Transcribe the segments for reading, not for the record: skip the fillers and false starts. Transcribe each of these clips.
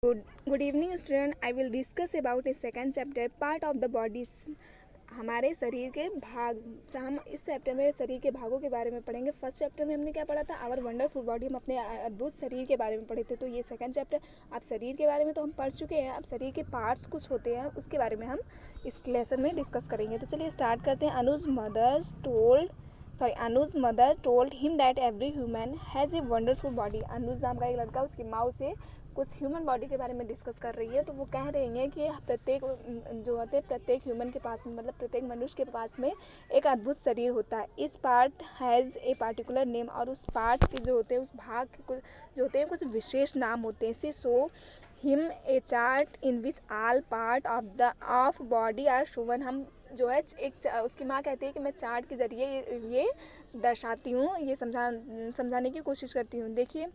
Good evening student. I will discuss about a second chapter part of the body. हमारे शरीर के भाग। हम इस चैप्टर में शरीर के भागों के बारे में पढ़ेंगे। फर्स्ट चैप्टर में हमने क्या पढ़ा था? Our wonderful body. हम अपने अद्भुत शरीर के बारे में पढ़े थे। तो ये सेकंड चैप्टर, अब शरीर के बारे में तो हम पढ़ चुके हैं, अब शरीर के पार्ट्स कुछ होते हैं उसके बारे में हम इस लेसन में डिस्कस करेंगे। तो चलिए स्टार्ट करते हैं। Anuj mother told him that every human has a wonderful body. Anuj नाम का एक लड़का उसकी माँ से कुछ ह्यूमन बॉडी के बारे में डिस्कस कर रही है। तो वो कह रही हैं कि प्रत्येक ह्यूमन के पास में, मतलब प्रत्येक मनुष्य के पास में एक अद्भुत शरीर होता है। इस part has a particular name, और उस पार्ट के जो होते हैं, उस भाग के जो होते हैं कुछ विशेष नाम होते हैं। She showed him a chart in which all part of body are shown. हम जो है उसकी माँ कहती है कि मैं चार्ट के ज़रिए ये दर्शाती हूँ, ये समझाने की कोशिश करती हूँ। देखिए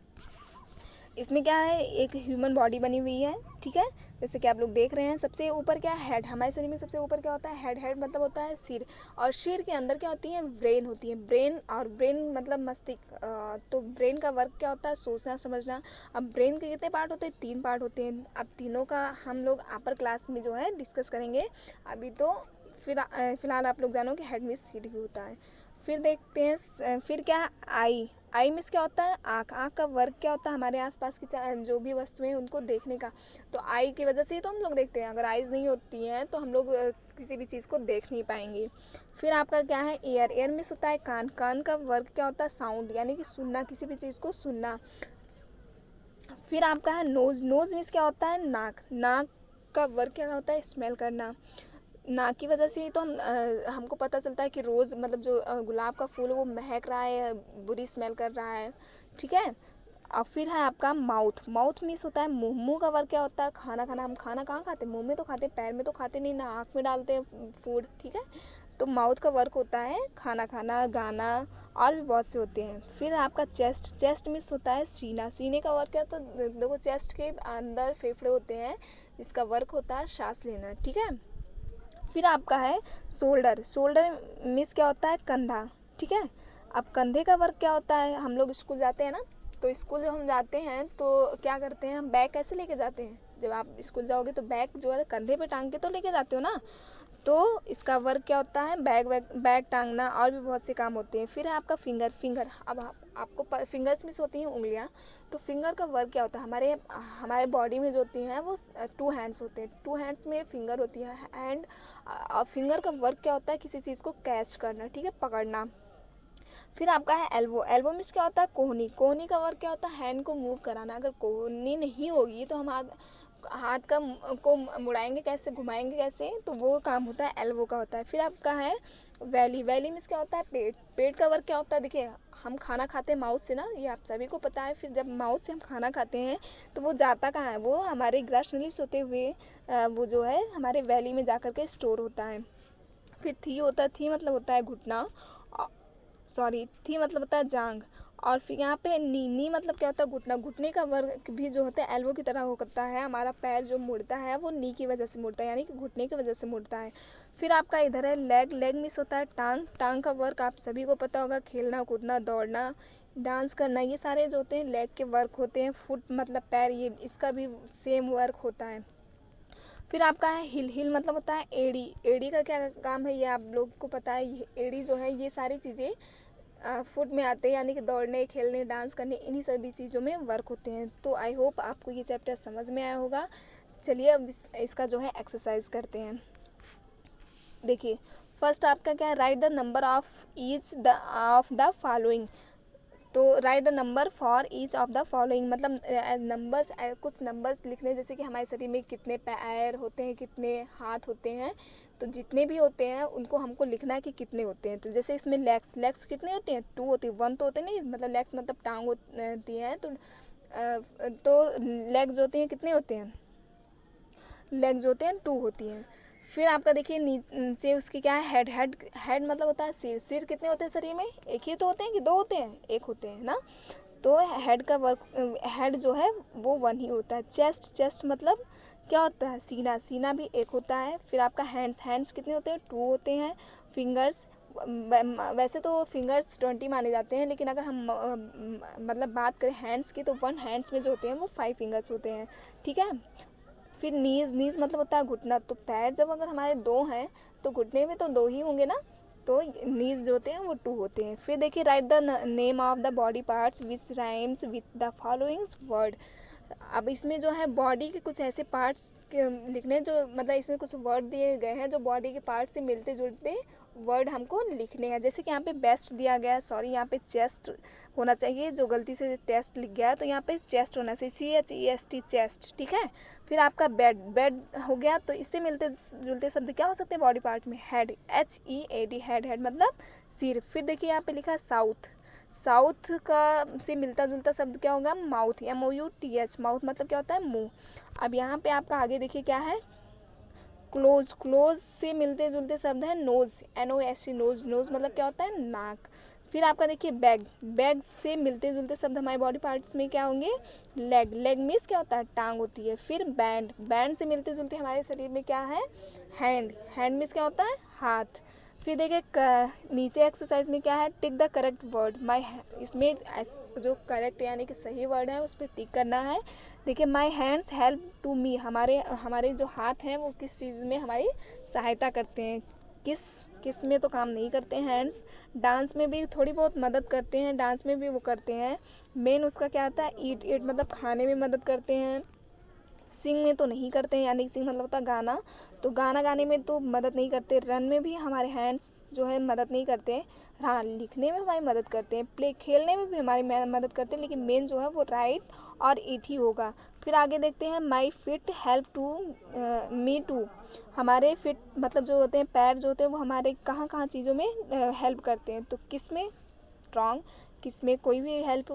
इसमें क्या है, एक ह्यूमन बॉडी बनी हुई है, ठीक है, जैसे कि आप लोग देख रहे हैं। सबसे ऊपर क्या है? हेड। हमारे शरीर में सबसे ऊपर क्या होता है? हेड मतलब होता है सिर, और सिर के अंदर क्या होती है? ब्रेन होती है। ब्रेन मतलब मस्तिष्क। तो ब्रेन का वर्क क्या होता है? सोचना समझना। अब ब्रेन के कितने पार्ट होते हैं? 3 पार्ट होते हैं। अब तीनों का हम लोग अपर क्लास में जो है डिस्कस करेंगे। अभी तो फिलहाल आप लोग जानो कि हेड में सिर ही होता है। फिर देखते हैं, फिर क्या है? आई मीन्स क्या होता है? आँख का वर्क क्या होता है? हमारे आसपास की जो भी वस्तुएं हैं उनको देखने का। तो आई की वजह से ही तो हम लोग देखते हैं। अगर आइज़ नहीं होती हैं तो हम लोग किसी भी चीज़ को देख नहीं पाएंगे। फिर आपका क्या है? एयर मीन्स होता है कान का वर्क क्या होता है? साउंड, यानी कि सुनना, किसी भी चीज़ को सुनना। फिर आपका है नोज़ मीन्स क्या होता है? नाक का वर्क क्या होता है? स्मेल करना। नाक की वजह से ही तो हमको पता चलता है कि रोज़, मतलब जो गुलाब का फूल वो महक रहा है, बुरी स्मेल कर रहा है, ठीक है। और फिर है आपका माउथ मीन्स होता है मुंह का वर्क क्या होता है? खाना खाना। हम खाना कहाँ खाते हैं? मुंह में तो खाते हैं, पैर में तो खाते नहीं ना, आँख में डालते हैं फूड, ठीक है। तो माउथ का वर्क होता है खाना खाना, गाना, और भी बहुत से होते हैं। फिर आपका चेस्ट मीन्स होता है सीने का वर्क क्या होता है? देखो चेस्ट के अंदर फेफड़े होते हैं जिसका वर्क होता है सांस लेना, ठीक है। फिर आपका है शोल्डर मीन्स क्या होता है? कंधा, ठीक है। अब कंधे का वर्क क्या होता है? हम लोग स्कूल जाते हैं ना, तो स्कूल जब हम जाते हैं तो क्या करते हैं? हम बैग कैसे लेके जाते हैं? जब आप स्कूल जाओगे तो बैग जो है कंधे पे टांग के तो लेके जाते हो ना। तो इसका वर्क क्या होता है? बैग टांगना, और भी बहुत से काम होते हैं। फिर है आपका फिंगर। अब आपको फिंगर्स मीन्स होती हैं उंगलियां। तो फिंगर का वर्क क्या होता है? हमारे बॉडी में जो होती हैं वो 2 हैंड्स होते हैं। 2 हैंड्स में फिंगर होती है। हैंड फिंगर का वर्क क्या होता है? किसी चीज़ को कैच करना, ठीक है, पकड़ना। फिर आपका है एल्बो मीन्स क्या होता है? कोहनी का वर्क क्या होता है? हैंड को मूव कराना। अगर कोहनी नहीं होगी तो हम हाथ को मुड़ाएंगे कैसे, घुमाएंगे कैसे? तो वो काम होता है एल्बो का होता है। फिर आपका है वैली मीन्स क्या होता है? पेट का वर्क क्या होता है? देखिए हम खाना खाते हैं माउथ से ना, ये आप सभी को पता है। फिर जब माउथ से हम खाना खाते हैं तो वो जाता कहाँ है? वो हमारे ग्रासनलीस होते हुए वो जो है हमारे वैली में जाकर के स्टोर होता है। फिर थी मतलब होता है घुटना, थी मतलब होता है जांग। और फिर यहाँ पे नी मतलब क्या होता है? घुटने का वर्क भी जो होता है एल्बो की तरह होता है। हमारा पैर जो मुड़ता है वो नी की वजह से मुड़ता है, यानी कि घुटने की वजह से मुड़ता है। फिर आपका इधर है लेग मीन्स होता है टांग का वर्क आप सभी को पता होगा, खेलना कूदना, दौड़ना, डांस करना, ये सारे जो होते हैं लेग के वर्क होते हैं। फुट मतलब पैर, ये इसका भी सेम वर्क होता है। फिर आपका है हिल मतलब होता है एड़ी का क्या काम है? ये आप लोग को पता है। एड़ी जो है ये सारी चीज़ें फुट में आते हैं, यानी कि दौड़ने, खेलने, डांस करने, इन्हीं सभी चीज़ों में वर्क होते हैं। तो आई होप आपको ये चैप्टर समझ में आया होगा। चलिए अब इसका जो है एक्सरसाइज करते हैं। देखिए फर्स्ट आपका क्या है? Write the number of the following. तो write the number for each of the following, मतलब नंबर्स, कुछ नंबर्स लिखने, जैसे कि हमारे शरीर में कितने पैर होते हैं, कितने हाथ होते हैं। तो जितने भी होते हैं उनको हमको लिखना है कि कितने होते हैं। तो जैसे इसमें लेग्स कितने होते हैं? 2 होती है। 1 तो होते नहीं, मतलब लेग्स मतलब टांग होती हैं। तो लेग्स होते हैं कितने होते हैं? लेग्स होते हैं 2 होती हैं। फिर आपका देखिए नीचे उसकी क्या है? हेड मतलब होता है सिर कितने होते हैं शरीर में? एक ही तो होते हैं कि 2 होते हैं? एक होते हैं ना। तो हेड जो है वो 1 ही होता है। चेस्ट मतलब क्या होता है? सीना भी एक होता है। फिर आपका हैंड्स कितने होते हैं? 2 होते हैं। फिंगर्स, वैसे तो फिंगर्स 20 माने जाते हैं, लेकिन अगर हम मतलब बात करें हैंड्स की तो 1 हैंड्स में जो होते हैं वो 5 फिंगर्स होते हैं, ठीक है। फिर नीज मतलब होता है घुटना, तो पैर जब अगर हमारे 2 हैं तो घुटने में तो 2 ही होंगे ना, तो नीज जो होते हैं वो 2 होते हैं। फिर देखिए right the name of the body parts which rhymes with the followings word. अब इसमें जो है बॉडी के कुछ ऐसे पार्ट्स लिखने, जो मतलब इसमें कुछ वर्ड दिए गए हैं जो बॉडी के पार्ट से मिलते जुलते वर्ड हमको लिखने हैं। जैसे कि यहाँ पे बेस्ट दिया गया है, सॉरी यहाँ पे चेस्ट होना चाहिए, जो गलती से टेस्ट लिख गया है तो यहाँ पे चेस्ट होना चाहिए, CHEST चेस्ट, ठीक है। फिर आपका बेड हो गया, तो इससे मिलते जुलते शब्द क्या हो सकते हैं बॉडी पार्ट में? हेड, HEAD, हेड मतलब सिर। फिर देखिए यहाँ पे लिखा है साउथ का से मिलता जुलता शब्द क्या होगा? माउथ, MOUTH, माउथ मतलब क्या होता है? मुंह। अब यहाँ पे आपका आगे देखिए क्या है? क्लोज से मिलते जुलते शब्द है नोज, NOSE, नोज मतलब क्या होता है? नाक। फिर आपका देखिए बैग से मिलते जुलते शब्द हमारे बॉडी पार्ट्स में क्या होंगे? लेग मीन्स क्या होता है? टांग होती है। फिर बैंड से मिलते जुलते हमारे शरीर में क्या है? हैंड मीन्स क्या होता है? हाथ। फिर देखिए नीचे एक्सरसाइज में क्या है? Tick the correct word. इसमें जो करेक्ट यानी कि सही वर्ड है उस पर टिक करना है। देखिए my hands help to me, हमारे जो हाथ हैं वो किस चीज़ में हमारी सहायता करते हैं? किस में तो काम नहीं करते हैं हैंड्स। डांस में भी थोड़ी बहुत मदद करते हैं, डांस में भी वो करते हैं। मेन उसका क्या आता है? ईट मतलब खाने में मदद करते हैं। सिंग में तो नहीं करते हैं, यानी सिंग मतलब होता है गाना, तो गाना गाने में तो मदद नहीं करते। रन में भी हमारे हैंड्स जो है मदद नहीं करते। हाँ, लिखने में हमारी मदद करते हैं। प्ले खेलने में भी हमारी मदद करते हैं, लेकिन मेन जो है वो राइट और ईट ही होगा। फिर आगे देखते हैं my feet help to me too. हमारे फिट मतलब जो होते हैं पैर जो होते हैं वो हमारे कहाँ कहाँ चीज़ों में हेल्प करते हैं? तो किस में? स्ट्रॉन्ग। किस में कोई भी हेल्प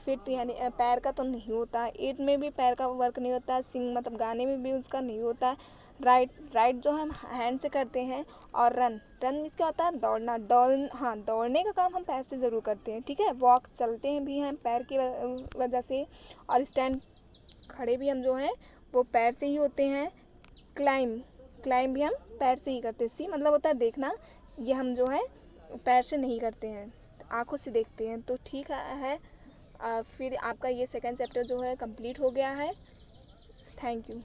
फिट यानी पैर का तो नहीं होता है। ईट में भी पैर का वर्क नहीं होता है। सिंग मतलब गाने में भी उसका नहीं होता है। राइट जो हम हैंड से करते हैं। और रन मीन्स क्या होता है? दौड़ना। दौड़ने का काम हम पैर से ज़रूर करते हैं, ठीक है। वॉक चलते हैं भी हम पैर की वजह से। और स्टैंड खड़े भी हम जो हैं वो पैर से ही होते हैं। क्लाइम भी हम पैर से ही करते हैं। सी मतलब होता है देखना, ये हम जो है पैर से नहीं करते हैं, आँखों से देखते हैं। तो ठीक है। फिर आपका ये सेकंड चैप्टर जो है कंप्लीट हो गया है। Thank you.